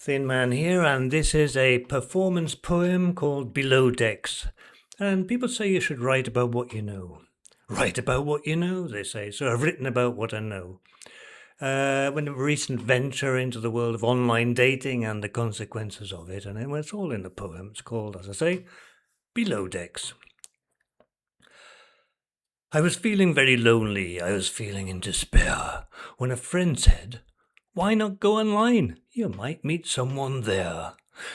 Thin Man here, and this is a performance poem called Below Decks. And people say you should write about what you know. Write about what you know, they say. So I've written about what I know. When a recent venture into the world of online dating and the consequences of it, and it's all in the poem. It's called, as I say, Below Decks. I was feeling very lonely. I was feeling in despair when a friend said, "Why not go online? You might meet someone there."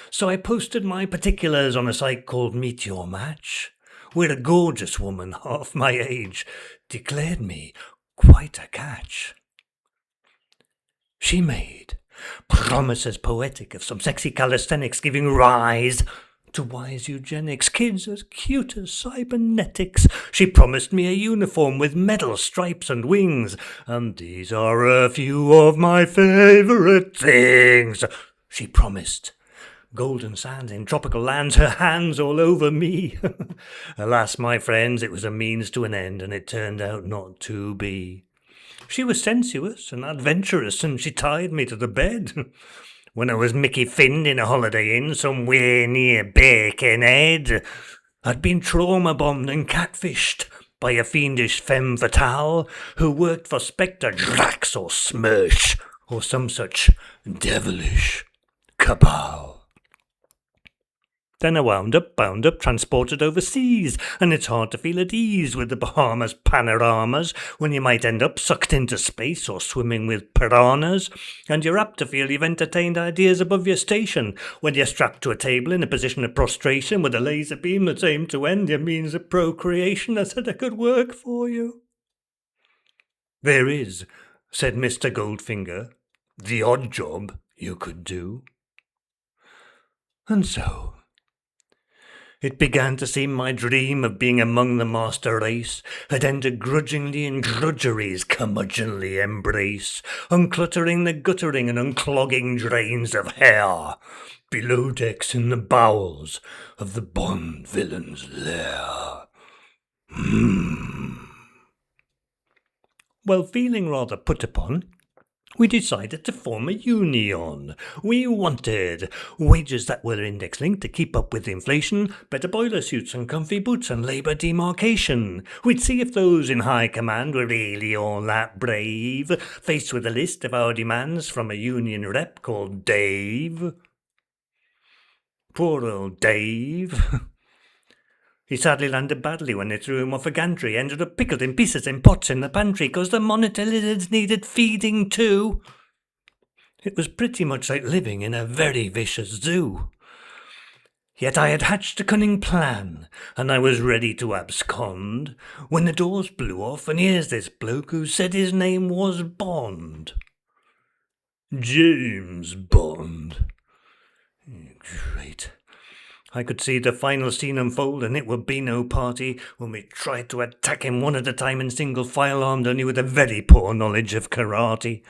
So I posted my particulars on a site called Meet Your Match, where a gorgeous woman half my age declared me quite a catch. She made promises poetic of some sexy calisthenics giving rise to wise eugenics, kids as cute as cybernetics. She promised me a uniform with medal, stripes and wings, and these are a few of my favourite things. She promised golden sands in tropical lands, her hands all over me. Alas, my friends, it was a means to an end, and it turned out not to be. She was sensuous and adventurous, and she tied me to the bed. When I was Mickey Finned in a Holiday Inn somewhere near Birkenhead, I'd been trauma-bombed and catfished by a fiendish femme fatale who worked for Spectre, Drax or Smirch, or some such devilish cabal. Then I bound up, transported overseas, and it's hard to feel at ease with the Bahamas panoramas when you might end up sucked into space or swimming with piranhas, and you're apt to feel you've entertained ideas above your station when you're strapped to a table in a position of prostration with a laser beam that's aimed to end your means of procreation. I said I could work for you. "There is," said Mr. Goldfinger, "the odd job you could do." And so it began to seem my dream of being among the master race had ended grudgingly in drudgery's curmudgeonly embrace, uncluttering the guttering and unclogging drains of hair, below decks in the bowels of the Bond villain's lair. Well, feeling rather put upon, we decided to form a union. We wanted wages that were index-linked to keep up with inflation, better boiler suits and comfy boots and labour demarcation. We'd see if those in high command were really all that brave, faced with a list of our demands from a union rep called Dave. Poor old Dave. He sadly landed badly when they threw him off a gantry, ended up pickled in pieces in pots in the pantry, 'cause the monitor lizards needed feeding too. It was pretty much like living in a very vicious zoo. Yet I had hatched a cunning plan, and I was ready to abscond, when the doors blew off, and here's this bloke who said his name was Bond. James Bond. Great. I could see the final scene unfold, and it would be no party when we tried to attack him one at a time in single file, armed only with a very poor knowledge of karate.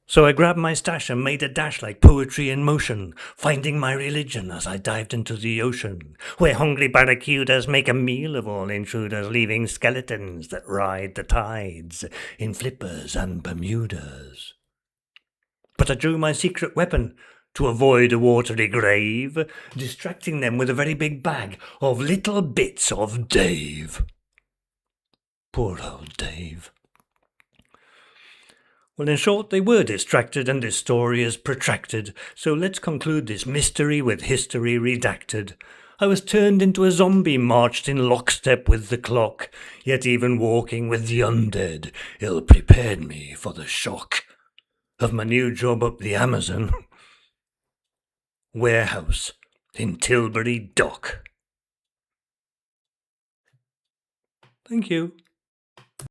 So I grabbed my stash and made a dash like poetry in motion, finding my religion as I dived into the ocean, where hungry barracudas make a meal of all intruders, leaving skeletons that ride the tides in flippers and Bermudas. But I drew my secret weapon to avoid a watery grave, distracting them with a very big bag of little bits of Dave. Poor old Dave. Well, in short, they were distracted, and this story is protracted, so let's conclude this mystery with history redacted. I was turned into a zombie, marched in lockstep with the clock, yet even walking with the undead ill-prepared me for the shock of my new job up the Amazon warehouse in Tilbury Dock. Thank you.